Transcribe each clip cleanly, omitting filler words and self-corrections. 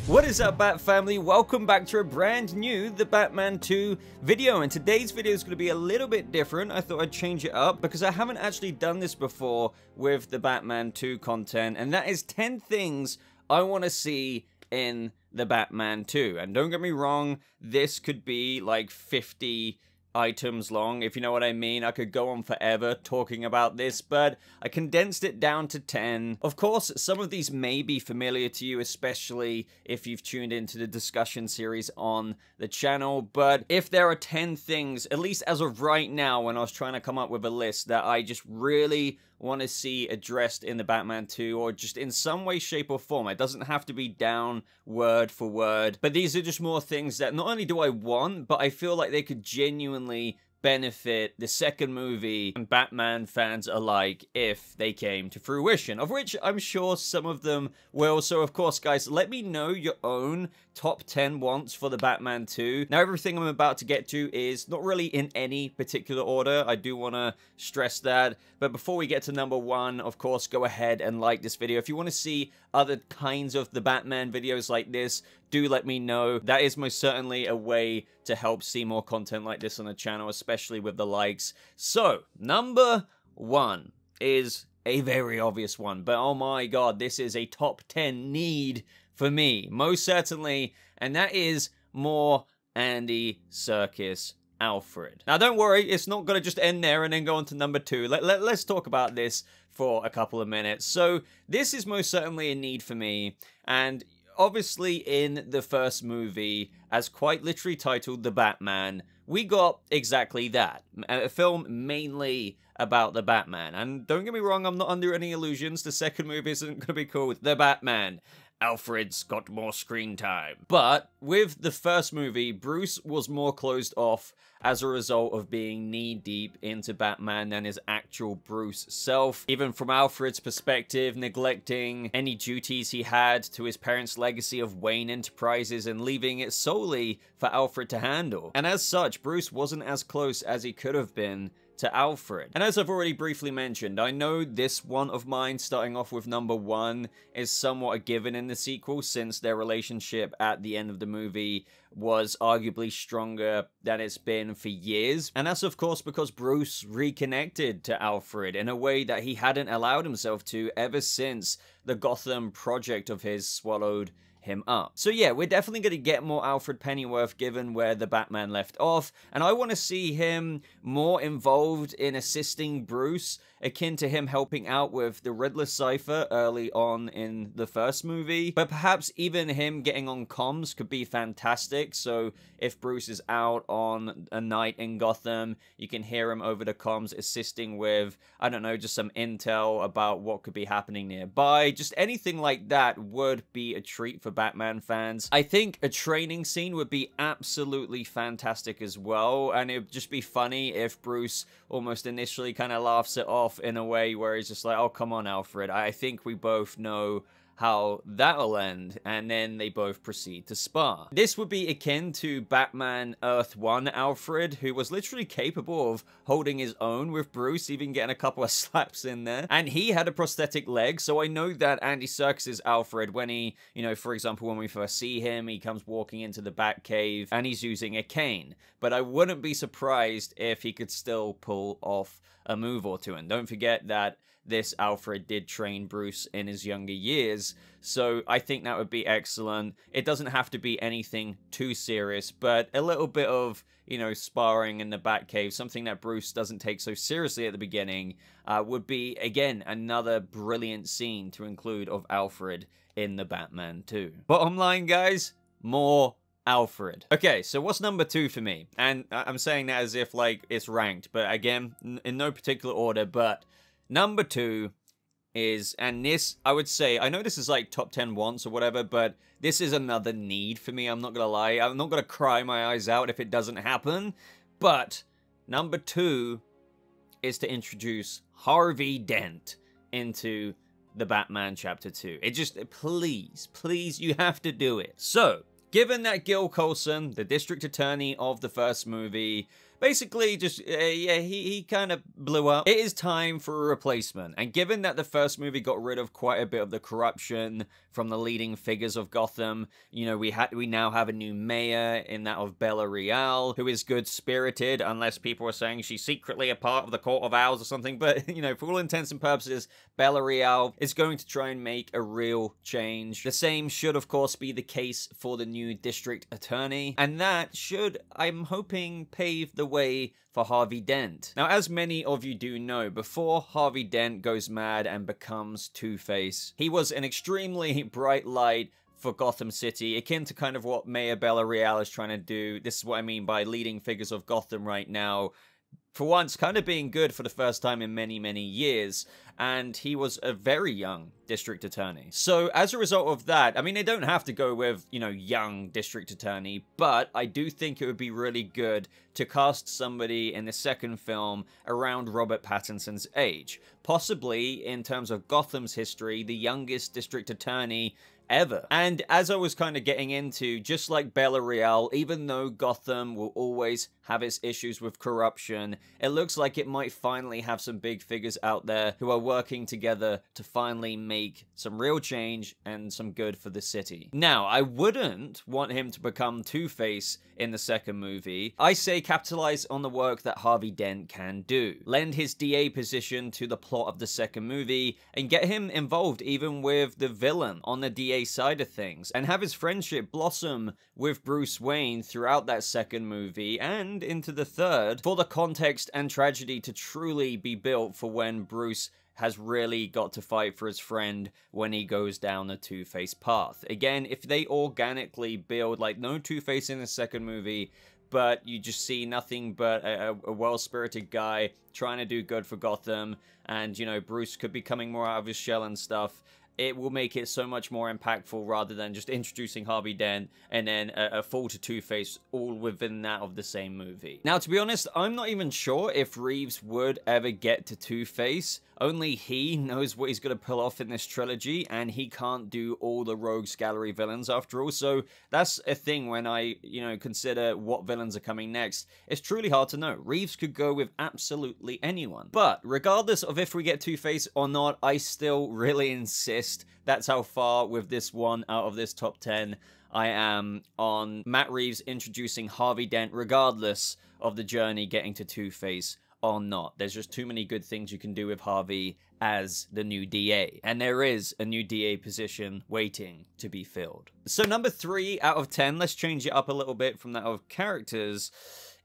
What is up, Bat family? Welcome back to a brand new The Batman 2 video, and today's video is going to be a little bit different. I thought I'd change it up because I haven't actually done this before with the Batman 2 content, and that is 10 things I want to see in the Batman 2. And don't get me wrong, this could be like 50 items long, if you know what I mean. I could go on forever talking about this, but I condensed it down to 10. Of course, some of these may be familiar to you, especially if you've tuned into the discussion series on the channel, but if there are 10 things, at least as of right now, when I was trying to come up with a list, that I just really want to see addressed in the Batman 2, or just in some way, shape, or form. It doesn't have to be down word for word, but these are just more things that not only do I want, but I feel like they could genuinely benefit the second movie and Batman fans alike if they came to fruition, of which I'm sure some of them will. So of course, guys, let me know your own top 10 wants for the Batman 2. Now, everything I'm about to get to is not really in any particular order. I do want to stress that. But before we get to number 1, of course, go ahead and like this video. If you want to see other kinds of the Batman videos like this, do let me know. That is most certainly a way to help see more content like this on the channel, especially with the likes. So, number 1 is a very obvious one, but oh my god, this is a top 10 need for me, most certainly, and that is more Andy Serkis Alfred. Now, don't worry, it's not going to just end there and then go on to number 2. Let's talk about this for a couple of minutes. So, this is most certainly a need for me, and obviously in the first movie, as quite literally titled The Batman, we got exactly that. A film mainly about the Batman. And don't get me wrong, I'm not under any illusions. The second movie isn't going to be called The Batman. Alfred's got more screen time. But with the first movie, Bruce was more closed off as a result of being knee-deep into Batman than his actual Bruce self. Even from Alfred's perspective, neglecting any duties he had to his parents' legacy of Wayne Enterprises and leaving it solely for Alfred to handle. And as such, Bruce wasn't as close as he could have been to Alfred. And as I've already briefly mentioned, I know this one of mine, starting off with number 1, is somewhat a given in the sequel, since their relationship at the end of the movie was arguably stronger than it's been for years. And that's of course because Bruce reconnected to Alfred in a way that he hadn't allowed himself to ever since the Gotham project of his swallowed him up. So yeah, we're definitely going to get more Alfred Pennyworth given where the Batman left off, and I want to see him more involved in assisting Bruce, akin to him helping out with the Riddler cipher early on in the first movie. But perhaps even him getting on comms could be fantastic, so if Bruce is out on a night in Gotham, you can hear him over the comms assisting with, I don't know, just some intel about what could be happening nearby. Just anything like that would be a treat for Batman fans. I think a training scene would be absolutely fantastic as well, and it would just be funny if Bruce almost initially kind of laughs it off in a way where he's just like, oh, come on, Alfred, I think we both know how that'll end, and then they both proceed to spar. This would be akin to Batman Earth 1 Alfred, who was literally capable of holding his own with Bruce, even getting a couple of slaps in there. And he had a prosthetic leg, so I know that Andy Serkis' Alfred, when he, you know, for example, when we first see him, he comes walking into the Batcave, and he's using a cane. But I wouldn't be surprised if he could still pull off a move or two. And don't forget that this Alfred did train Bruce in his younger years, so I think that would be excellent. It doesn't have to be anything too serious, but a little bit of, you know, sparring in the Batcave, something that Bruce doesn't take so seriously at the beginning, would be, again, another brilliant scene to include of Alfred in the Batman 2. Bottom line, guys, more Alfred. Okay, so what's number 2 for me? And I'm saying that as if, like, it's ranked, but again, in no particular order, but number 2 is, and this, I would say, I know this is like top 10 wants or whatever, but this is another need for me, I'm not gonna lie. I'm not gonna cry my eyes out if it doesn't happen, but number 2 is to introduce Harvey Dent into the Batman Chapter 2. It just, please, you have to do it. So, given that Gil Colson, the district attorney of the first movie, basically just, yeah, he kind of blew up. It is time for a replacement. And given that the first movie got rid of quite a bit of the corruption from the leading figures of Gotham, you know, we now have a new mayor in that of Bella Real, who is good-spirited, unless people are saying she's secretly a part of the Court of Owls or something. But, you know, for all intents and purposes, Bella Real is going to try and make a real change. The same should, of course, be the case for the new district attorney, and that should, I'm hoping, pave the way for Harvey Dent. Now, as many of you do know, before Harvey Dent goes mad and becomes Two-Face, he was an extremely bright light for Gotham City, akin to kind of what Mayor Bella Real is trying to do. This is what I mean by leading figures of Gotham right now, for once, kind of being good for the first time in many, many years. And he was a very young district attorney. So as a result of that, I mean, they don't have to go with, you know, young district attorney, but I do think it would be really good to cast somebody in the second film around Robert Pattinson's age. Possibly, in terms of Gotham's history, the youngest district attorney ever. And as I was kind of getting into, just like Bella Real, even though Gotham will always have its issues with corruption, it looks like it might finally have some big figures out there who are working together to finally make some real change and some good for the city. Now, I wouldn't want him to become Two-Face in the second movie. I say capitalize on the work that Harvey Dent can do. Lend his DA position to the plot of the second movie and get him involved even with the villain on the DA side of things, and have his friendship blossom with Bruce Wayne throughout that second movie and into the third, for the context and tragedy to truly be built for when Bruce has really got to fight for his friend when he goes down the Two-Face path. Again, if they organically build, like, no Two-Face in the second movie, but you just see nothing but a well-spirited guy trying to do good for Gotham, and, you know, Bruce could be coming more out of his shell and stuff, it will make it so much more impactful rather than just introducing Harvey Dent and then a fall to Two-Face all within that of the same movie. Now, to be honest, I'm not even sure if Reeves would ever get to Two-Face. Only he knows what he's going to pull off in this trilogy, and he can't do all the rogues gallery villains after all. So that's a thing when I, you know, consider what villains are coming next. It's truly hard to know. Reeves could go with absolutely anyone. But regardless of if we get Two-Face or not, I still really insist that's how far with this one out of this top 10 I am on Matt Reeves introducing Harvey Dent, regardless of the journey getting to Two-Face or not. There's just too many good things you can do with Harvey as the new DA. And there is a new DA position waiting to be filled. So number 3 out of 10, let's change it up a little bit from that of characters.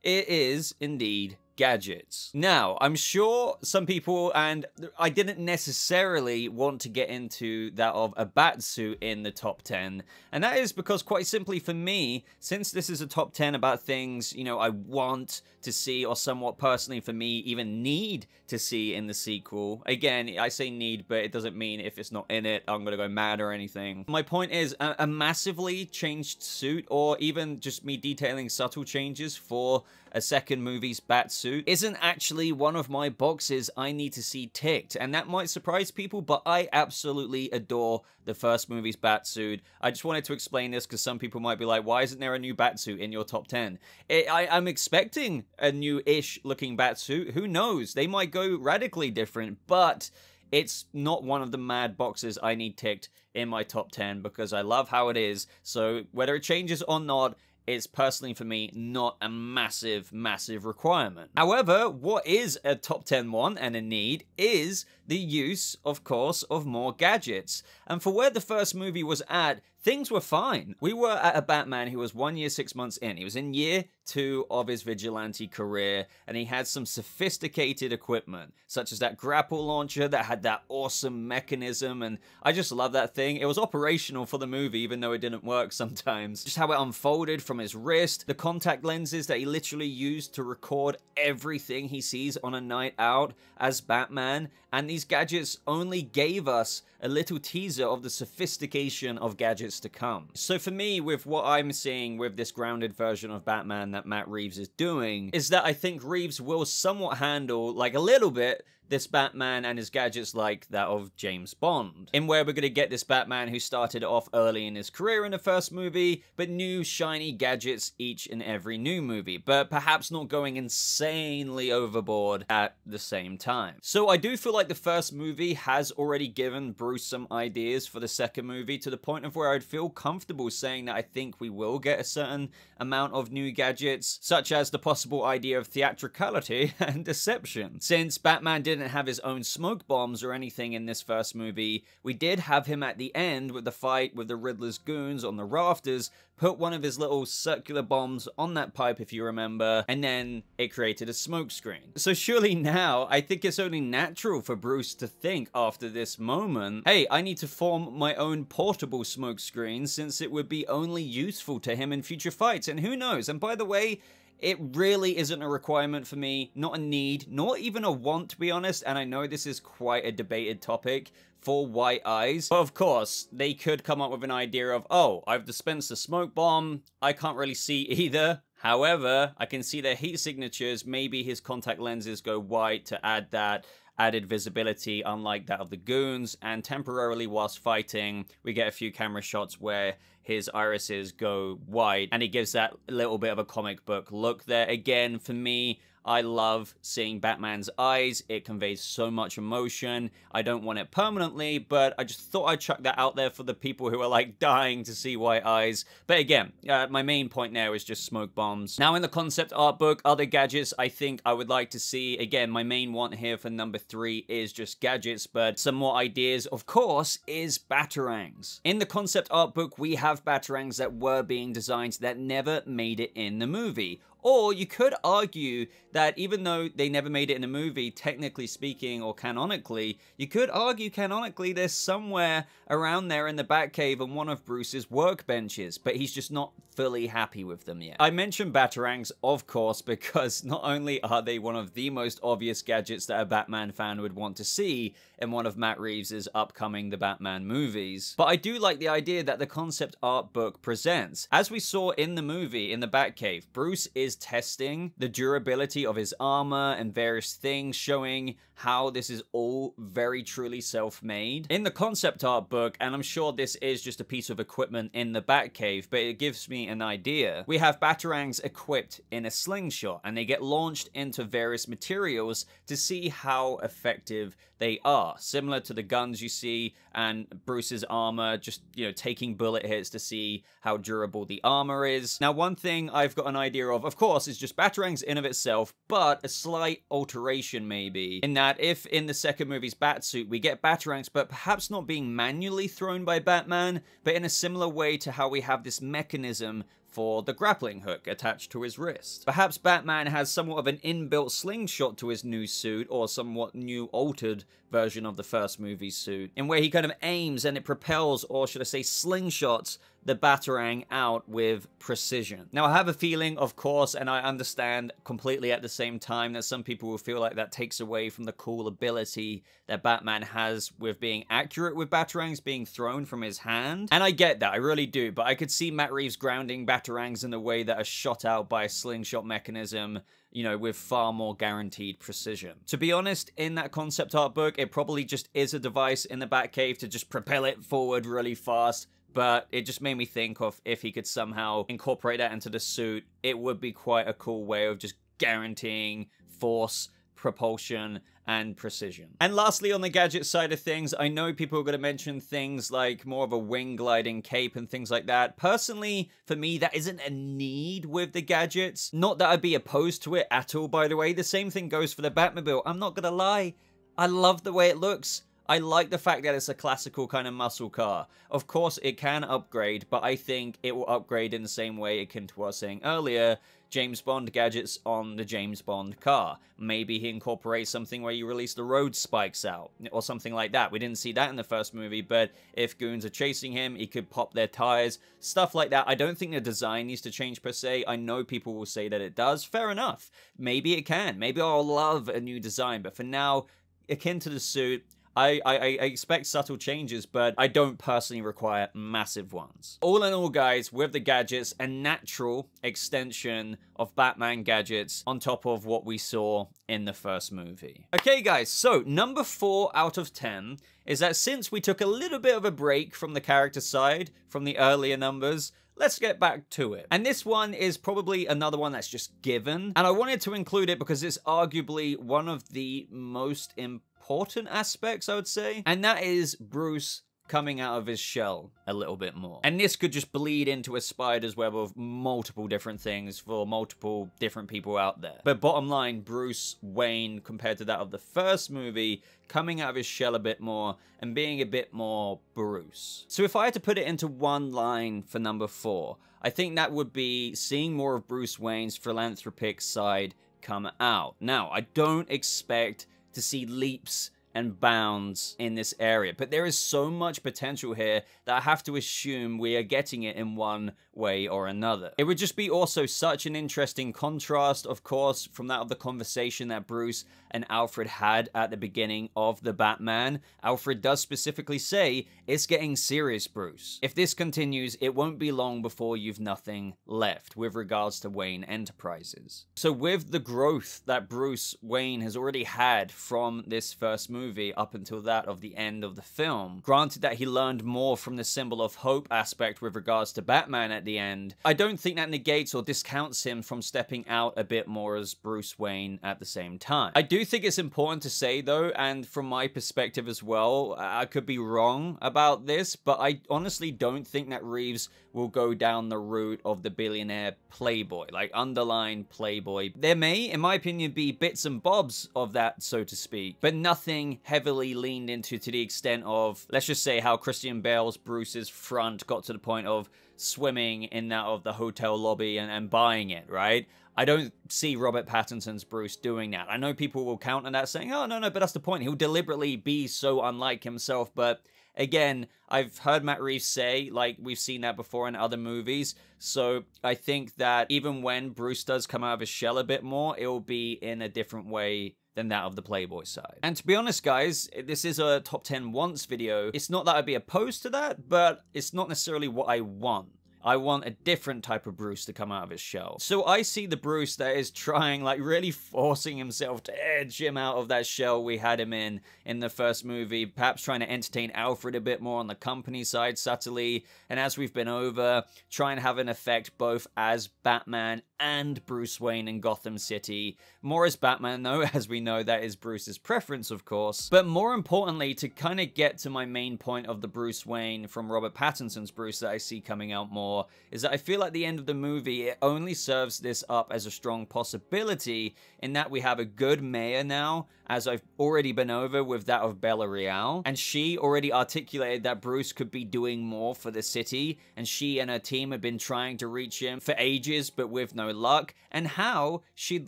It is indeed gadgets. Now, I'm sure some people, and I didn't necessarily want to get into that of a Batsuit in the top 10, and that is because, quite simply for me, since this is a top 10 about things, you know, I want to see, or somewhat personally for me, even need to see in the sequel. Again, I say need, but it doesn't mean if it's not in it, I'm gonna go mad or anything. My point is, a massively changed suit, or even just me detailing subtle changes for a second movie's Batsuit, isn't actually one of my boxes I need to see ticked. And that might surprise people, but I absolutely adore the first movie's Batsuit. I just wanted to explain this because some people might be like, why isn't there a new Batsuit in your top 10? I'm expecting a new-ish looking Batsuit. Who knows? They might go radically different, but it's not one of the mad boxes I need ticked in my top 10 because I love how it is. So whether it changes or not, it's personally for me not a massive, massive requirement. However, what is a top 10 one and a need is the use, of course, of more gadgets. And for where the first movie was at, things were fine. We were at a Batman who was 1 year, 6 months in. He was in year 2 of his vigilante career, and he had some sophisticated equipment, such as that grapple launcher that had that awesome mechanism, and I just love that thing. It was operational for the movie, even though it didn't work sometimes. Just how it unfolded from his wrist, the contact lenses that he literally used to record everything he sees on a night out as Batman, and these gadgets only gave us a little teaser of the sophistication of gadgets to come. So for me, with what I'm seeing with this grounded version of Batman that Matt Reeves is doing, is that I think Reeves will somewhat handle, like a little bit, this Batman and his gadgets like that of James Bond, in where we're going to get this Batman who started off early in his career in the first movie, but new shiny gadgets each and every new movie, but perhaps not going insanely overboard at the same time. So I do feel like the first movie has already given Bruce some ideas for the second movie, to the point of where I'd feel comfortable saying that I think we will get a certain amount of new gadgets, such as the possible idea of theatricality and deception. Since Batman didn't have his own smoke bombs or anything in this first movie, we did have him at the end with the fight with the Riddler's goons on the rafters put one of his little circular bombs on that pipe, if you remember, and then it created a smoke screen. So surely now, I think it's only natural for Bruce to think after this moment, hey, I need to form my own portable smoke screen, since it would be only useful to him in future fights, and who knows? And by the way, it really isn't a requirement for me, not a need, not even a want, to be honest, and I know this is quite a debated topic for white eyes, but of course, they could come up with an idea of, oh, I've dispensed a smoke bomb, I can't really see either. However, I can see their heat signatures, maybe his contact lenses go white to add that added visibility, unlike that of the goons, and temporarily whilst fighting, we get a few camera shots where his irises go white, and it gives that little bit of a comic book look there. Again, for me, I love seeing Batman's eyes. It conveys so much emotion. I don't want it permanently, but I just thought I'd chuck that out there for the people who are like dying to see white eyes. But again, my main point now is just smoke bombs. Now in the concept art book, other gadgets I think I would like to see. Again, my main want here for number 3 is just gadgets, but some more ideas, of course, is batarangs. In the concept art book, we have batarangs that were being designed that never made it in the movie. Or you could argue that even though they never made it in a movie, technically speaking, or canonically, you could argue canonically they're somewhere around there in the Batcave on one of Bruce's workbenches, but he's just not fully happy with them yet. I mentioned batarangs, of course, because not only are they one of the most obvious gadgets that a Batman fan would want to see in one of Matt Reeves' upcoming The Batman movies, but I do like the idea that the concept art book presents. As we saw in the movie, in the Batcave, Bruce is testing the durability of his armor and various things, showing how this is all very truly self-made. In the concept art book, and I'm sure this is just a piece of equipment in the Batcave, but it gives me an idea. We have batarangs equipped in a slingshot, and they get launched into various materials to see how effective they are. Similar to the guns you see and Bruce's armor, just, you know, taking bullet hits to see how durable the armor is. Now, one thing I've got an idea of course, is just batarangs in of itself, but a slight alteration maybe, in that if in the second movie's Batsuit we get batarangs, but perhaps not being manually thrown by Batman, but in a similar way to how we have this mechanism for the grappling hook attached to his wrist. Perhaps Batman has somewhat of an inbuilt slingshot to his new suit, or somewhat new altered version of the first movie's suit, in where he kind of aims and it propels, or should I say slingshots, the batarang out with precision. Now, I have a feeling, of course, and I understand completely at the same time, that some people will feel like that takes away from the cool ability that Batman has with being accurate with batarangs being thrown from his hand. And I get that, I really do, but I could see Matt Reeves grounding batarangs in a way that are shot out by a slingshot mechanism, you know, with far more guaranteed precision. To be honest, in that concept art book, it probably just is a device in the Batcave to just propel it forward really fast, but it just made me think of if he could somehow incorporate that into the suit, it would be quite a cool way of just guaranteeing force, propulsion, and precision. And lastly, on the gadget side of things, I know people are going to mention things like more of a wing gliding cape and things like that. Personally, for me, that isn't a need with the gadgets. Not that I'd be opposed to it at all, by the way. The same thing goes for the Batmobile. I'm not gonna lie, I love the way it looks. I like the fact that it's a classical kind of muscle car. Of course, it can upgrade, but I think it will upgrade in the same way akin to what I was saying earlier, James Bond gadgets on the James Bond car. Maybe he incorporates something where you release the road spikes out, or something like that. We didn't see that in the first movie, but if goons are chasing him, he could pop their tires, stuff like that. I don't think the design needs to change per se. I know people will say that it does. Fair enough. Maybe it can. Maybe I'll love a new design, but for now, akin to the suit, I expect subtle changes, but I don't personally require massive ones. All in all, guys, with the gadgets, a natural extension of Batman gadgets on top of what we saw in the first movie. Okay, guys, so number 4 out of 10 is that since we took a little bit of a break from the character side, from the earlier numbers, let's get back to it. And this one is probably another one that's just given. And I wanted to include it because it's arguably one of the most important aspects, I would say. And that is Bruce coming out of his shell a little bit more. And this could just bleed into a spider's web of multiple different things for multiple different people out there. But bottom line, Bruce Wayne, compared to that of the first movie, coming out of his shell a bit more and being a bit more Bruce. So if I had to put it into one line for number 4, I think that would be seeing more of Bruce Wayne's philanthropic side come out. Now, I don't expect to see leaps and bounds in this area, but there is so much potential here that I have to assume we are getting it in one way or another. It would just be also such an interesting contrast, of course, from that of the conversation that Bruce and Alfred had at the beginning of the Batman. Alfred does specifically say, "It's getting serious, Bruce. If this continues, it won't be long before you've nothing left," with regards to Wayne Enterprises. So with the growth that Bruce Wayne has already had from this first movie up until that of the end of the film, granted that he learned more from the symbol of hope aspect with regards to Batman at the end, I don't think that negates or discounts him from stepping out a bit more as Bruce Wayne at the same time. I do think it's important to say though, and from my perspective as well, I could be wrong about this, but I honestly don't think that Reeves will go down the route of the billionaire playboy, like underline playboy. There may, in my opinion, be bits and bobs of that, so to speak, but nothing heavily leaned into to the extent of, let's just say, how Christian Bale's Bruce's front got to the point of swimming in that of the hotel lobby and buying it, right? I don't see Robert Pattinson's Bruce doing that. I know people will counter that saying, oh, no, but that's the point. He'll deliberately be so unlike himself, but again, I've heard Matt Reeves say, like, we've seen that before in other movies, so I think that even when Bruce does come out of his shell a bit more, it will be in a different way than that of the Playboy side. And to be honest, guys, this is a top 10 wants video. It's not that I'd be opposed to that, but it's not necessarily what I want. I want a different type of Bruce to come out of his shell. So I see the Bruce that is trying, like really forcing himself to edge him out of that shell we had him in the first movie, perhaps trying to entertain Alfred a bit more on the company side subtly, and as we've been over, try and have an effect both as Batman and Bruce Wayne in Gotham City. More as Batman though, as we know that is Bruce's preference, of course. But more importantly, to kind of get to my main point of the Bruce Wayne from Robert Pattinson's Bruce that I see coming out more, is that I feel like the end of the movie, it only serves this up as a strong possibility in that we have a good mayor now, as I've already been over with that of Bella Real, and she already articulated that Bruce could be doing more for the city, and she and her team have been trying to reach him for ages, but with no luck, and how she'd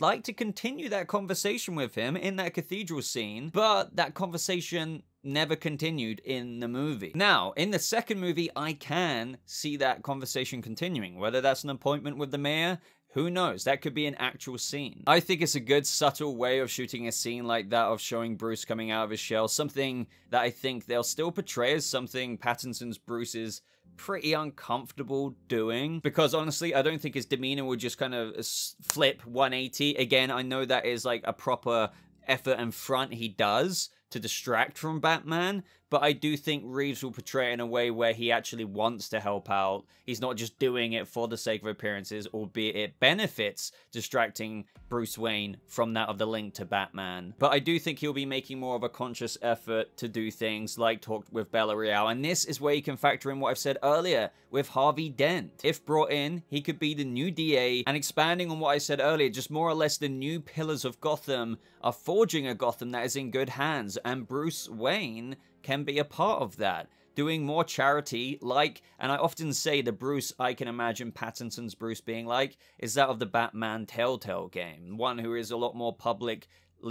like to continue that conversation with him in that cathedral scene, but that conversation never continued in the movie. Now, in the second movie, I can see that conversation continuing. Whether that's an appointment with the mayor, who knows? That could be an actual scene. I think it's a good, subtle way of shooting a scene like that, of showing Bruce coming out of his shell. Something that I think they'll still portray as something Pattinson's Bruce is pretty uncomfortable doing, because honestly I don't think his demeanor would just kind of flip 180. Again, I know that is like a proper effort and front he does to distract from Batman, but I do think Reeves will portray it in a way where he actually wants to help out. He's not just doing it for the sake of appearances, albeit it benefits distracting Bruce Wayne from that of the link to Batman. But I do think he'll be making more of a conscious effort to do things like talk with Bella Real, and this is where you can factor in what I've said earlier with Harvey Dent. If brought in, he could be the new DA, and expanding on what I said earlier, just more or less the new pillars of Gotham are forging a Gotham that is in good hands, and Bruce Wayne can be a part of that, doing more charity, like, and I often say the Bruce I can imagine Pattinson's Bruce being like is that of the Batman Telltale game, one who is a lot more public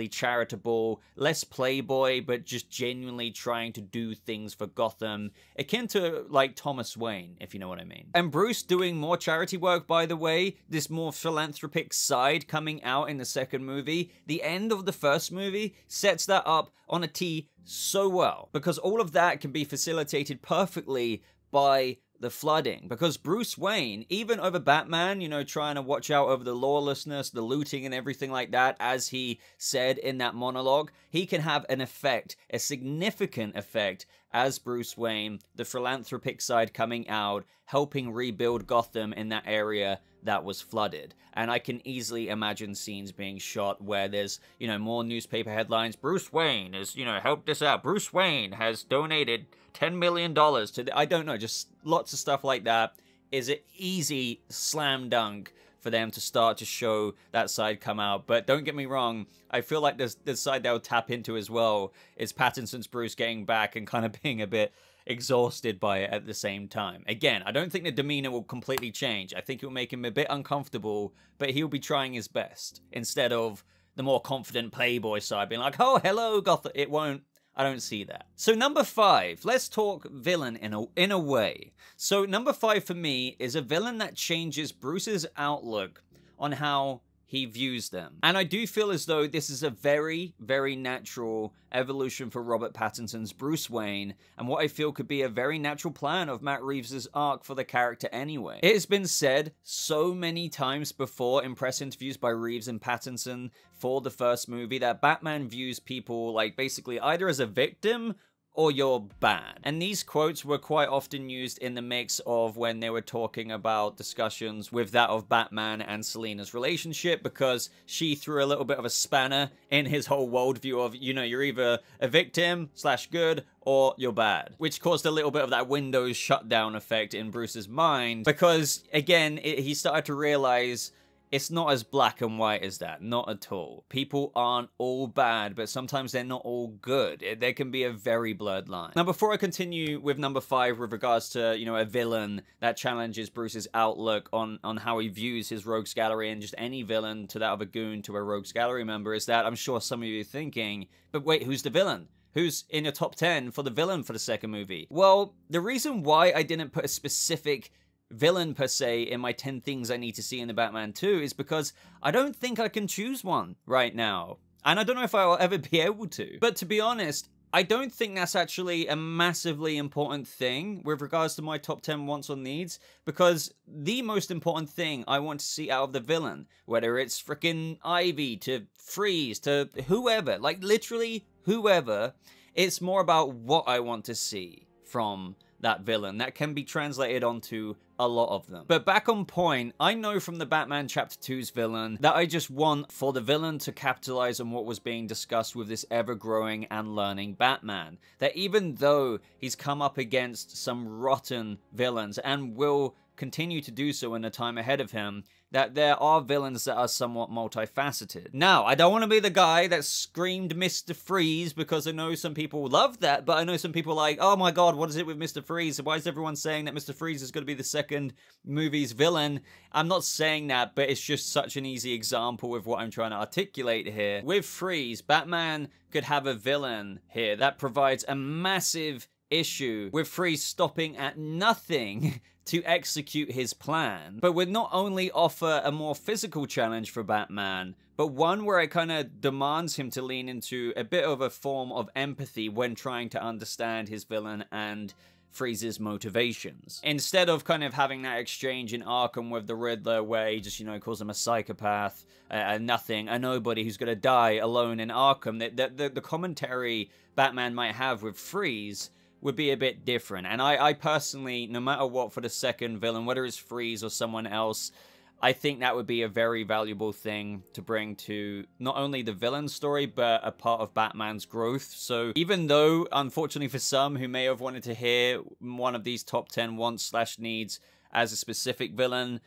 charitable, less playboy, but just genuinely trying to do things for Gotham, akin to like Thomas Wayne, if you know what I mean. And Bruce doing more charity work, by the way, this more philanthropic side coming out in the second movie, the end of the first movie sets that up on a tee so well, because all of that can be facilitated perfectly by the flooding, because Bruce Wayne, even over Batman, you know, trying to watch out over the lawlessness, the looting and everything like that, as he said in that monologue, he can have an effect, a significant effect as Bruce Wayne, the philanthropic side coming out, helping rebuild Gotham in that area that was flooded. And I can easily imagine scenes being shot where there's, you know, more newspaper headlines. Bruce Wayne has, you know, helped us out. Bruce Wayne has donated $10 million to the, I don't know, just lots of stuff like that. Is it easy slam dunk for them to start to show that side come out? But don't get me wrong, I feel like the side they'll tap into as well is Pattinson's Bruce getting back and kind of being a bit exhausted by it at the same time. Again, I don't think the demeanor will completely change. I think it will make him a bit uncomfortable, but he'll be trying his best instead of the more confident playboy side being like, oh, hello, Gotham. It won't. I don't see that. So number 5, let's talk villain in a way. So number 5 for me is a villain that changes Bruce's outlook on how he views them. And I do feel as though this is a very, very natural evolution for Robert Pattinson's Bruce Wayne, and what I feel could be a very natural plan of Matt Reeves' arc for the character anyway. It has been said so many times before in press interviews by Reeves and Pattinson for the first movie that Batman views people like basically either as a victim or you're bad. And these quotes were quite often used in the mix of when they were talking about discussions with that of Batman and Selina's relationship, because she threw a little bit of a spanner in his whole worldview of, you know, you're either a victim / good or you're bad, which caused a little bit of that Windows shutdown effect in Bruce's mind, because again, he started to realize it's not as black and white as that, not at all. People aren't all bad, but sometimes they're not all good. There can be a very blurred line. Now, before I continue with number 5 with regards to, you know, a villain that challenges Bruce's outlook on how he views his rogues gallery, and just any villain to that of a goon to a rogues gallery member, is that I'm sure some of you are thinking, but wait, who's the villain? Who's in your top 10 for the villain for the second movie? Well, the reason why I didn't put a specific villain per se in my 10 things I need to see in the Batman 2 is because I don't think I can choose one right now. And I don't know if I will ever be able to. But to be honest, I don't think that's actually a massively important thing with regards to my top 10 wants or needs, because the most important thing I want to see out of the villain, whether it's freaking Ivy to Freeze to whoever, like literally whoever, it's more about what I want to see from that villain. That can be translated onto a lot of them. But back on point, I know from the Batman Chapter 2's villain that I just want for the villain to capitalize on what was being discussed with this ever-growing and learning Batman. That even though he's come up against some rotten villains and will continue to do so in the time ahead of him, that there are villains that are somewhat multifaceted. Now, I don't want to be the guy that screamed Mr. Freeze, because I know some people love that, but I know some people are like, oh my god, what is it with Mr. Freeze? Why is everyone saying that Mr. Freeze is going to be the second movie's villain? I'm not saying that, but it's just such an easy example of what I'm trying to articulate here. With Freeze, Batman could have a villain here that provides a massive issue with Freeze stopping at nothing to execute his plan, but would not only offer a more physical challenge for Batman, but one where it kind of demands him to lean into a bit of a form of empathy when trying to understand his villain and Freeze's motivations. Instead of kind of having that exchange in Arkham with the Riddler where he just, you know, calls him a psychopath, a nobody who's gonna die alone in Arkham, the commentary Batman might have with Freeze would be a bit different. And I personally, no matter what for the second villain, whether it's Freeze or someone else, I think that would be a very valuable thing to bring to not only the villain story, but a part of Batman's growth. So even though, unfortunately for some who may have wanted to hear one of these top 10 wants / needs as a specific villain,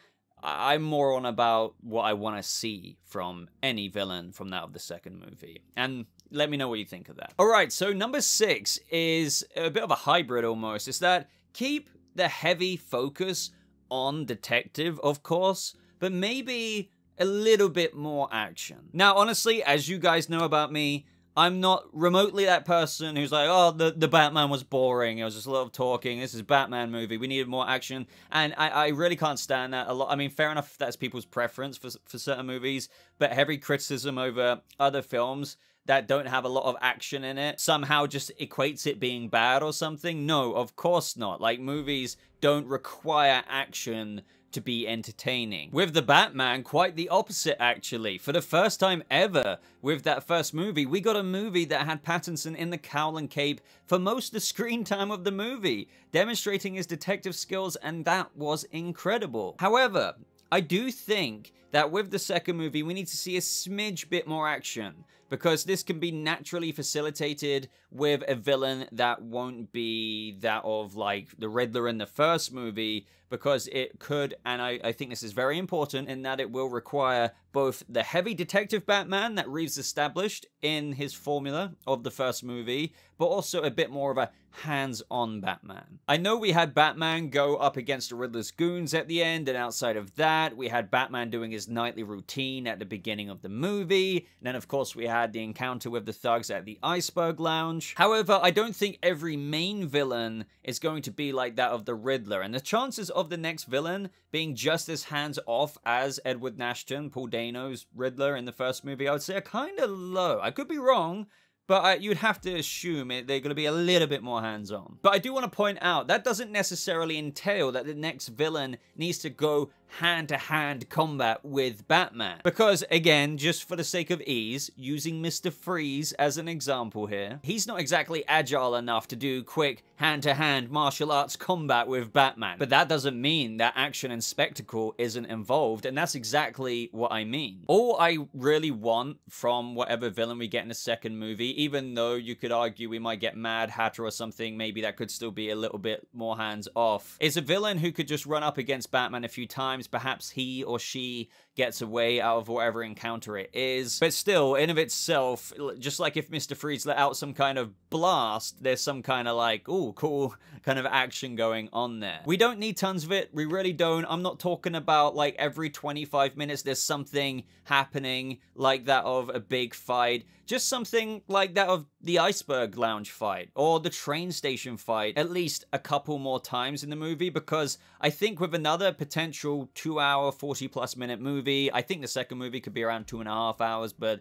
I'm more on about what I want to see from any villain from that of the second movie. And let me know what you think of that. Alright, so number 6 is a bit of a hybrid almost. It's that keep the heavy focus on detective, of course, but maybe a little bit more action. Now, honestly, as you guys know about me, I'm not remotely that person who's like, oh, the Batman was boring. It was just a lot of talking. This is a Batman movie. We needed more action. And I really can't stand that a lot. I mean, fair enough if that's people's preference for certain movies, but heavy criticism over other films that don't have a lot of action in it somehow just equates it being bad or something. No, of course not. Like, movies don't require action to be entertaining. With the Batman, quite the opposite, actually. For the first time ever with that first movie, we got a movie that had Pattinson in the cowl and cape for most of the screen time of the movie, demonstrating his detective skills, and that was incredible. However, I do think that with the second movie, we need to see a smidge bit more action, because this can be naturally facilitated with a villain that won't be that of, like, the Riddler in the first movie, because it could, and I think this is very important, in that it will require both the heavy detective Batman that Reeves established in his formula of the first movie, but also a bit more of a hands-on Batman. I know we had Batman go up against the Riddler's goons at the end, and outside of that, we had Batman doing his nightly routine at the beginning of the movie, and then of course we had the encounter with the thugs at the Iceberg Lounge. However, I don't think every main villain is going to be like that of the Riddler, and the chances of the next villain being just as hands-off as Edward Nashton, Paul Dano's Riddler in the first movie, I would say are kind of low. I could be wrong, but you'd have to assume they're going to be a little bit more hands-on. But I do want to point out, that doesn't necessarily entail that the next villain needs to go hand-to-hand combat with Batman. Because, again, just for the sake of ease, using Mr. Freeze as an example here, he's not exactly agile enough to do quick hand-to-hand martial arts combat with Batman. But that doesn't mean that action and spectacle isn't involved, and that's exactly what I mean. All I really want from whatever villain we get in the second movie, even though you could argue we might get Mad Hatter or something, maybe that could still be a little bit more hands-off, is a villain who could just run up against Batman a few times. Perhaps he or she gets away out of whatever encounter it is. But still, in of itself, just like if Mr. Freeze let out some kind of blast, there's some kind of like, ooh, cool kind of action going on there. We don't need tons of it. We really don't. I'm not talking about like every 25 minutes there's something happening like that of a big fight. Just something like that of the Iceberg Lounge fight or the train station fight at least a couple more times in the movie, because I think with another potential 2-hour, 40+ minute movie, I think the second movie could be around 2.5 hours, but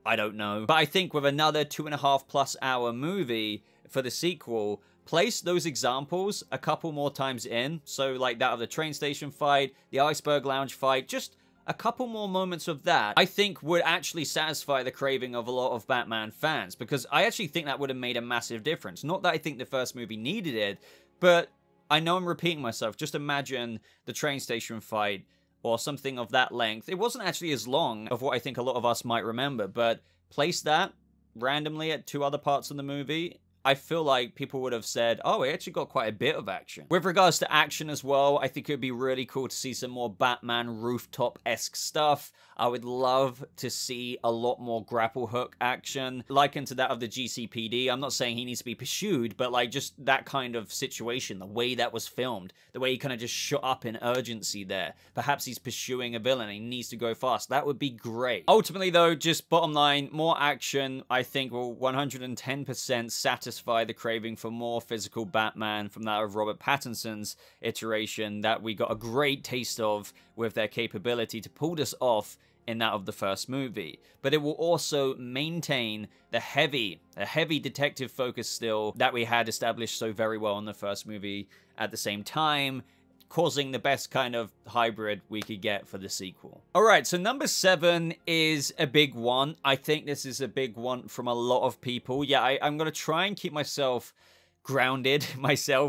I don't know. But I think with another 2.5+ hour movie for the sequel, place those examples a couple more times in. So like that of the train station fight, the Iceberg Lounge fight, just a couple more moments of that, I think would actually satisfy the craving of a lot of Batman fans, because I actually think that would have made a massive difference. Not that I think the first movie needed it, but I know I'm repeating myself. Just imagine the train station fight or something of that length. It wasn't actually as long of what I think a lot of us might remember, but place that randomly at 2 other parts of the movie, I feel like people would have said, oh, it actually got quite a bit of action. With regards to action as well, I think it would be really cool to see some more Batman rooftop-esque stuff. I would love to see a lot more grapple hook action, likened to that of the GCPD. I'm not saying he needs to be pursued, but like just that kind of situation, the way that was filmed, the way he kind of just shot up in urgency there. Perhaps he's pursuing a villain and he needs to go fast. That would be great. Ultimately though, just bottom line, more action I think will 110% satisfy the craving for more physical Batman from that of Robert Pattinson's iteration that we got a great taste of with their capability to pull this off in that of the first movie. But it will also maintain the heavy detective focus still that we had established so very well in the first movie at the same time, causing the best kind of hybrid we could get for the sequel. Alright, so number 7 is a big one. I think this is a big one from a lot of people. Yeah, I'm going to try and keep myself grounded,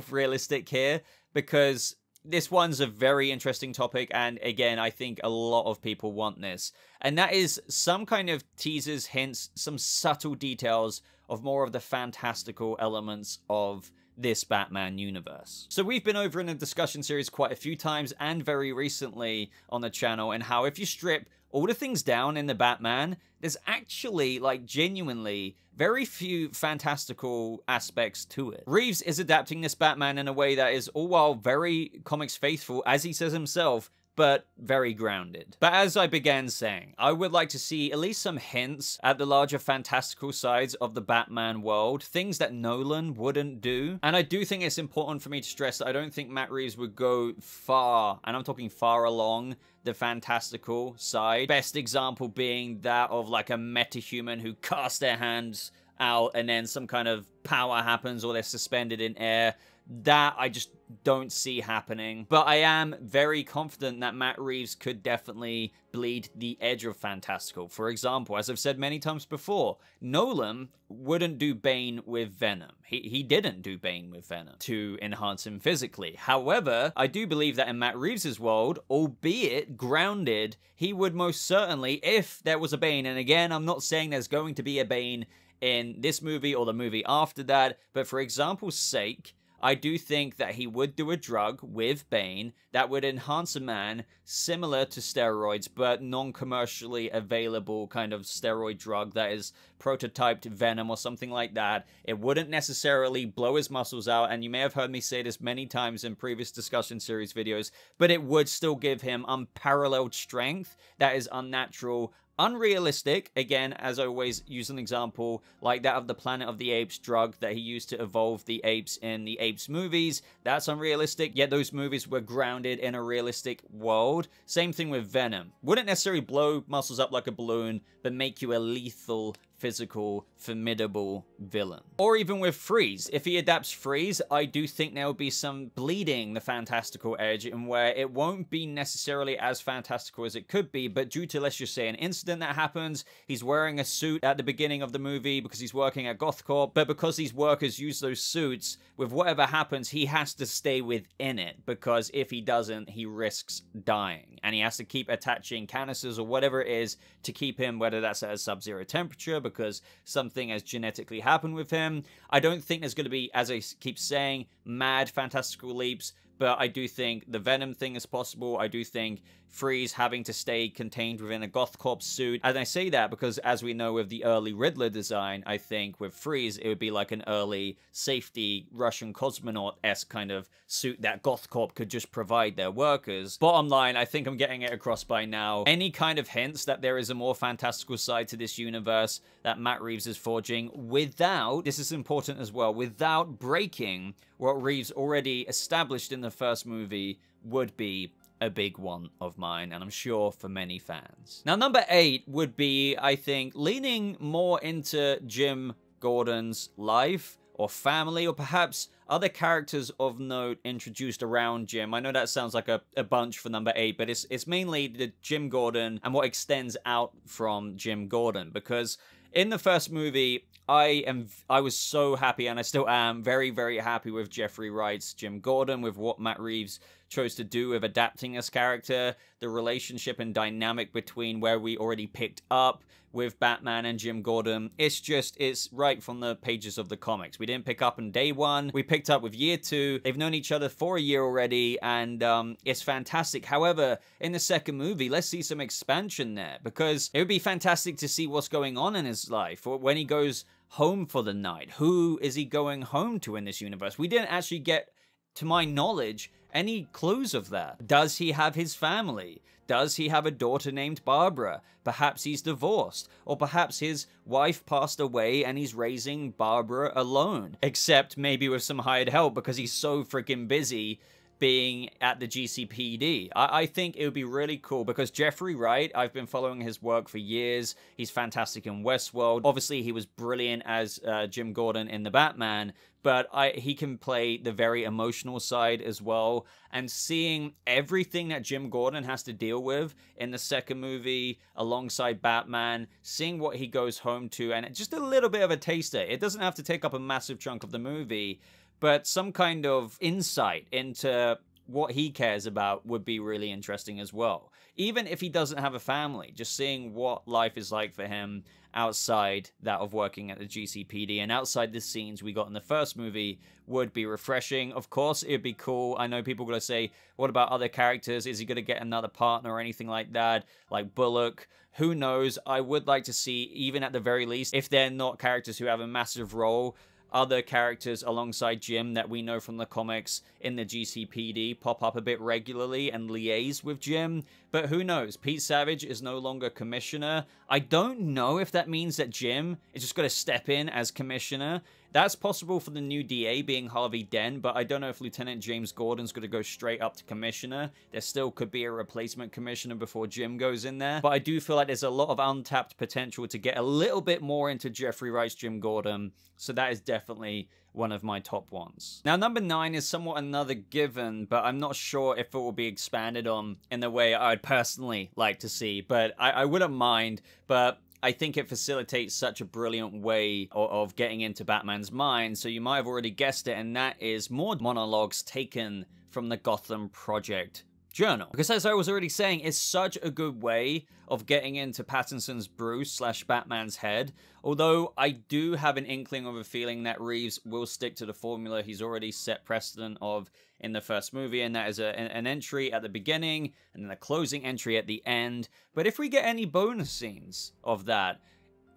realistic here, because this one's a very interesting topic, and again, I think a lot of people want this. And that is some kind of teasers, hints, some subtle details of more of the fantastical elements of this Batman universe. So we've been over in the discussion series quite a few times, and very recently on the channel, and how if you strip all the things down in the Batman, there's actually, like, genuinely very few fantastical aspects to it. Reeves is adapting this Batman in a way that is all while very comics faithful, as he says himself, but very grounded. But as I began saying, I would like to see at least some hints at the larger fantastical sides of the Batman world, things that Nolan wouldn't do. And I do think it's important for me to stress that I don't think Matt Reeves would go far, and I'm talking far along, the fantastical side. Best example being that of like a metahuman who casts their hands out and then some kind of power happens or they're suspended in air. That I just don't see happening. But I am very confident that Matt Reeves could definitely bleed the edge of fantastical. For example, as I've said many times before, Nolan wouldn't do Bane with Venom. He didn't do Bane with Venom to enhance him physically. However, I do believe that in Matt Reeves' world, albeit grounded, he would most certainly, if there was a Bane, and again, I'm not saying there's going to be a Bane in this movie or the movie after that, but for example's sake, I do think that he would do a drug with Bane that would enhance a man similar to steroids, but non-commercially available kind of steroid drug that is prototyped Venom or something like that. It wouldn't necessarily blow his muscles out, and you may have heard me say this many times in previous discussion series videos, but it would still give him unparalleled strength that is unnatural, unrealistic, again, as I always use an example like that of the Planet of the Apes drug that he used to evolve the apes in the Apes movies. That's unrealistic, yet those movies were grounded in a realistic world. Same thing with Venom. Wouldn't necessarily blow muscles up like a balloon, but make you a lethal, physical, formidable villain. Or even with Freeze. If he adapts Freeze, I do think there will be some bleeding the fantastical edge in where it won't be necessarily as fantastical as it could be, but due to, let's just say, an incident that happens, he's wearing a suit at the beginning of the movie because he's working at GothCorp, but because these workers use those suits, with whatever happens, he has to stay within it, because if he doesn't, he risks dying. And he has to keep attaching canisters or whatever it is to keep him, whether that's at a sub-zero temperature, because something has genetically happened with him. I don't think there's going to be, as I keep saying, mad fantastical leaps, but I do think the Venom thing is possible. I do think Freeze having to stay contained within a GothCorp suit. And I say that because, as we know with the early Riddler design, I think with Freeze, it would be like an early safety Russian cosmonaut-esque kind of suit that GothCorp could just provide their workers. Bottom line, I think I'm getting it across by now. Any kind of hints that there is a more fantastical side to this universe that Matt Reeves is forging without, this is important as well, without breaking what Reeves already established in the first movie, would be a big one of mine, and I'm sure for many fans. Now, number 8 would be, I think, leaning more into Jim Gordon's life or family, or perhaps other characters of note introduced around Jim. I know that sounds like a bunch for number 8, but it's mainly the Jim Gordon and what extends out from Jim Gordon, because in the first movie, I was so happy, and I still am very, very happy with Jeffrey Wright's Jim Gordon, with what Matt Reeves chose to do with adapting his character, the relationship and dynamic between where we already picked up with Batman and Jim Gordon. It's right from the pages of the comics. We didn't pick up in day 1. We picked up with year 2. They've known each other for a year already, and it's fantastic. However, in the second movie, let's see some expansion there, because it would be fantastic to see what's going on in his life, or when he goes home for the night. Who is he going home to in this universe? We didn't actually get, to my knowledge, any clues of that. Does he have his family? Does he have a daughter named Barbara? Perhaps he's divorced, or perhaps his wife passed away and he's raising Barbara alone, except maybe with some hired help because he's so freaking busy being at the GCPD. I think it would be really cool, because Jeffrey Wright, I've been following his work for years. He's fantastic in Westworld. Obviously, he was brilliant as Jim Gordon in The Batman, but he can play the very emotional side as well. And seeing everything that Jim Gordon has to deal with in the second movie alongside Batman, seeing what he goes home to, and just a little bit of a taster. It doesn't have to take up a massive chunk of the movie, but some kind of insight into what he cares about would be really interesting as well. Even if he doesn't have a family, just seeing what life is like for him outside that of working at the GCPD and outside the scenes we got in the first movie would be refreshing. Of course, it'd be cool. I know people are going to say, what about other characters? Is he going to get another partner or anything like that? Like Bullock? Who knows? I would like to see, even at the very least, if they're not characters who have a massive role, other characters alongside Jim that we know from the comics in the GCPD pop up a bit regularly and liaise with Jim. But who knows? Pete Savage is no longer commissioner. I don't know if that means that Jim is just going to step in as commissioner. That's possible for the new DA being Harvey Dent, but I don't know if Lieutenant James Gordon's going to go straight up to commissioner. There still could be a replacement commissioner before Jim goes in there. But I do feel like there's a lot of untapped potential to get a little bit more into Jeffrey Wright's Jim Gordon. So that is definitely one of my top ones. Now, number 9 is somewhat another given, but I'm not sure if it will be expanded on in the way I'd personally like to see. But I wouldn't mind, but I think it facilitates such a brilliant way of getting into Batman's mind, so you might have already guessed it, and that is more monologues taken from the Gotham Project journal. Because as I was already saying, it's such a good way of getting into Pattinson's Bruce / Batman's head, although I do have an inkling of a feeling that Reeves will stick to the formula he's already set precedent of in the first movie, and that is an entry at the beginning and then a closing entry at the end. But if we get any bonus scenes of that,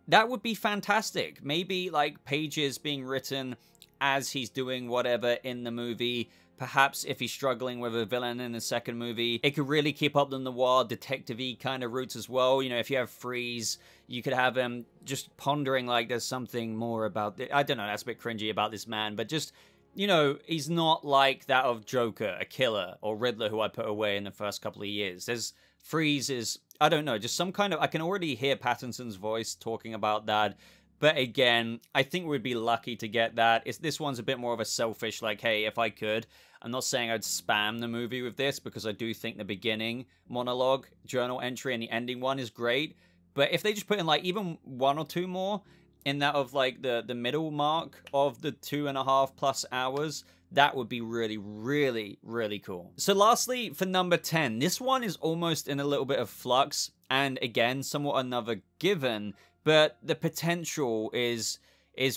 that would be fantastic. Maybe like pages being written as he's doing whatever in the movie. Perhaps if he's struggling with a villain in the second movie, it could really keep up the noir, detective-y kind of roots as well. You know, if you have Freeze, you could have him just pondering like there's something more about I don't know, that's a bit cringy about this man, but just, you know, he's not like that of Joker, a killer, or Riddler, who I put away in the first couple of years. There's Freeze is, I don't know, just some kind of, I can already hear Pattinson's voice talking about that. But again, I think we'd be lucky to get that. This one's a bit more of a selfish, like, hey, if I could. I'm not saying I'd spam the movie with this, because I do think the beginning monologue, journal entry, and the ending one is great. But if they just put in, like, even 1 or 2 more in that of, like, the middle mark of the 2.5+ hours, that would be really, really, really cool. So lastly, for number 10, this one is almost in a little bit of flux, and again, somewhat another given, but the potential is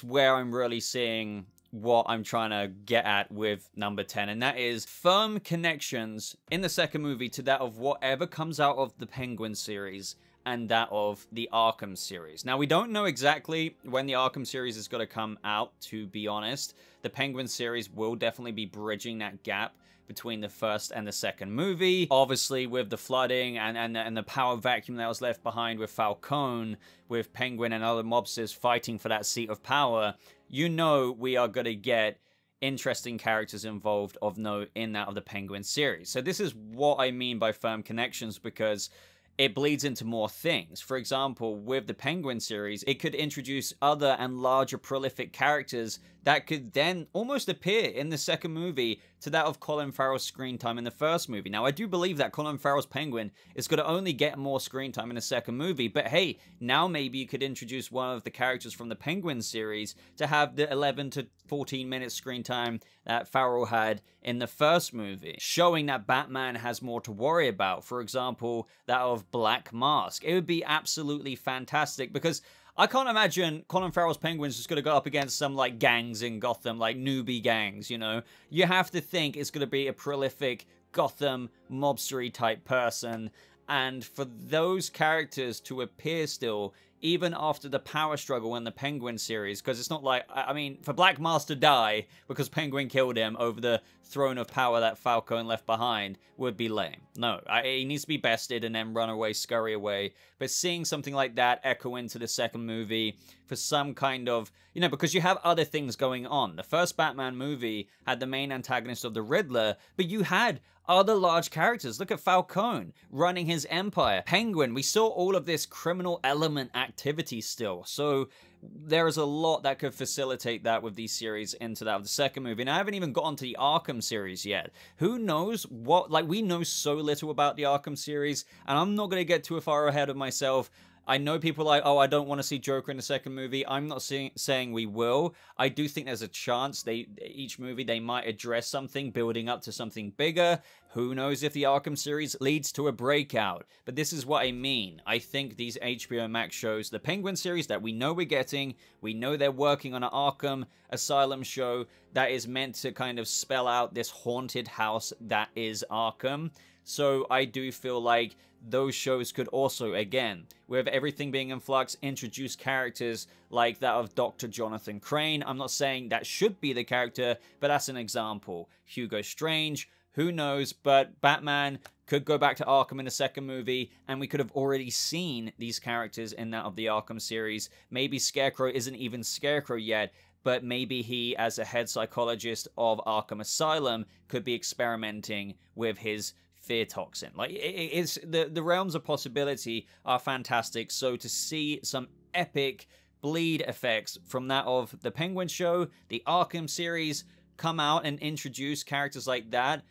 where I'm really seeing what I'm trying to get at with number 10, and that is firm connections in the second movie to that of whatever comes out of the Penguin series and that of the Arkham series. Now, we don't know exactly when the Arkham series is going to come out, to be honest. The Penguin series will definitely be bridging that gap between the first and the second movie. Obviously, with the flooding and the power vacuum that was left behind with Falcone, with Penguin and other mobsters fighting for that seat of power, you know we are going to get interesting characters involved of note in that of the Penguin series. So this is what I mean by firm connections, because it bleeds into more things. For example, with the Penguin series, it could introduce other and larger prolific characters that could then almost appear in the second movie to that of Colin Farrell's screen time in the first movie. Now, I do believe that Colin Farrell's Penguin is going to only get more screen time in the second movie, but hey, now maybe you could introduce one of the characters from the Penguin series to have the 11 to 14 minute screen time that Farrell had in the first movie, showing that Batman has more to worry about. For example, that of Black Mask. It would be absolutely fantastic, because I can't imagine Colin Farrell's Penguin's just going to go up against some, like, gangs in Gotham, like newbie gangs, you know? You have to think it's going to be a prolific Gotham mobstery type person, and for those characters to appear still, even after the power struggle in the Penguin series, because it's not like, I mean, for Black Mask to die because Penguin killed him over the throne of power that Falcone left behind would be lame. No, he needs to be bested and then run away, scurry away. But seeing something like that echo into the second movie for some kind of, you know, because you have other things going on. The first Batman movie had the main antagonist of the Riddler, but you had other large characters. Look at Falcone running his empire. Penguin, we saw all of this criminal element activity still. So there is a lot that could facilitate that with these series into that of the second movie. And I haven't even gotten to the Arkham series yet. Who knows what, like, we know so little about the Arkham series, and I'm not going to get too far ahead of myself. I know people are like, oh, I don't want to see Joker in the second movie. I'm not saying we will. I do think there's a chance each movie they might address something, building up to something bigger. Who knows if the Arkham series leads to a breakout? But this is what I mean. I think these HBO Max shows, the Penguin series that we know we're getting, we know they're working on an Arkham Asylum show that is meant to kind of spell out this haunted house that is Arkham. So I do feel like those shows could also, again, with everything being in flux, introduce characters like that of Dr. Jonathan Crane. I'm not saying that should be the character, but that's an example. Hugo Strange, who knows, but Batman could go back to Arkham in the second movie, and we could have already seen these characters in that of the Arkham series. Maybe Scarecrow isn't even Scarecrow yet, but maybe he, as a head psychologist of Arkham Asylum, could be experimenting with his fear toxin. Like, it's the realms of possibility are fantastic. So to see some epic bleed effects from that of the Penguin show, the Arkham series, come out and introduce characters like that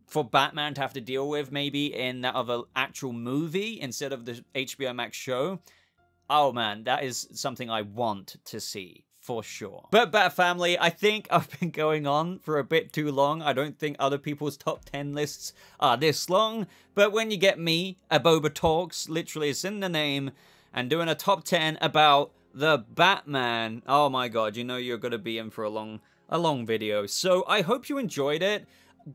for Batman to have to deal with, maybe in that of an actual movie instead of the HBO Max show. Oh man, that is something I want to see. For sure. But Bat Family, I think I've been going on for a bit too long. I don't think other people's top 10 lists are this long. But when you get me, a BobaTalks, literally it's in the name, and doing a top 10 about the Batman, oh my god, you know you're going to be in for a long video. So I hope you enjoyed it.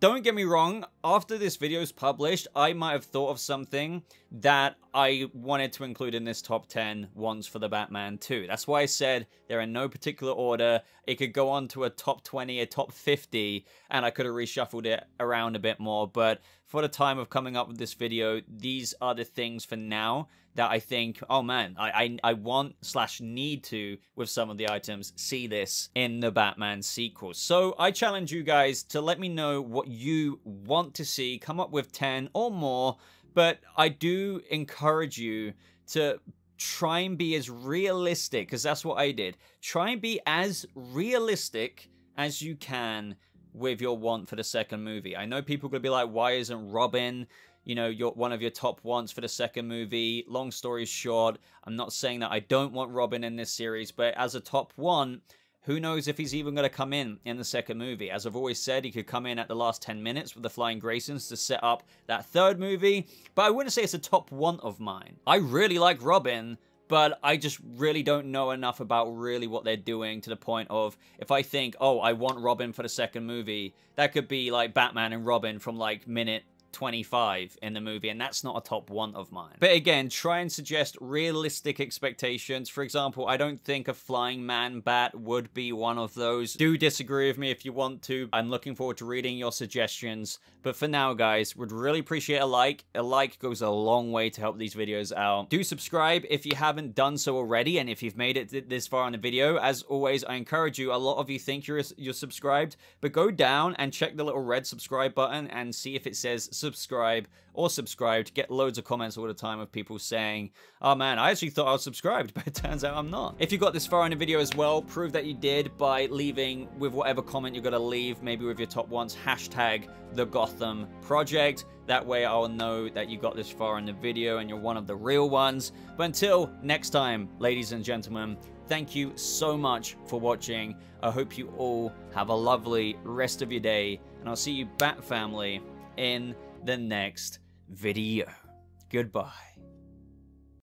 Don't get me wrong, after this video is published, I might have thought of something that I wanted to include in this top 10 ones for the Batman too. That's why I said they're in no particular order. It could go on to a top 20, a top 50, and I could have reshuffled it around a bit more. But for the time of coming up with this video, these are the things for now that I think, oh man, I want/need to, with some of the items, see this in the Batman sequel. So I challenge you guys to let me know what you want to see, come up with 10 or more, but I do encourage you to try and be as realistic, because that's what I did. Try and be as realistic as you can with your want for the second movie. I know people could be like, why isn't Robin, you know, one of your top wants for the second movie? Long story short, I'm not saying that I don't want Robin in this series, but as a top one, who knows if he's even going to come in the second movie. As I've always said, he could come in at the last 10 minutes with the Flying Graysons to set up that third movie, but I wouldn't say it's a top one of mine. I really like Robin, but I just really don't know enough about really what they're doing to the point of, if I think, oh, I want Robin for the second movie, that could be like Batman and Robin from like minute 25 in the movie, and that's not a top one of mine. But again, try and suggest realistic expectations. For example, I don't think a Flying Man Bat would be one of those. Do disagree with me if you want to. I'm looking forward to reading your suggestions. But for now, guys, would really appreciate a like. A like goes a long way to help these videos out. Do subscribe if you haven't done so already, and if you've made it this far in the video. As always, I encourage you, a lot of you think you're subscribed, but go down and check the little red subscribe button and see if it says subscribe or subscribed. Get loads of comments all the time of people saying, oh man, I actually thought I was subscribed, but it turns out I'm not. If you got this far in the video as well, prove that you did by leaving with whatever comment you're gonna leave, maybe with your top ones, hashtag the Gotham Project. That way I'll know that you got this far in the video and you're one of the real ones. But until next time, ladies and gentlemen, thank you so much for watching. I hope you all have a lovely rest of your day, and I'll see you, Bat Family, in the next video. Goodbye.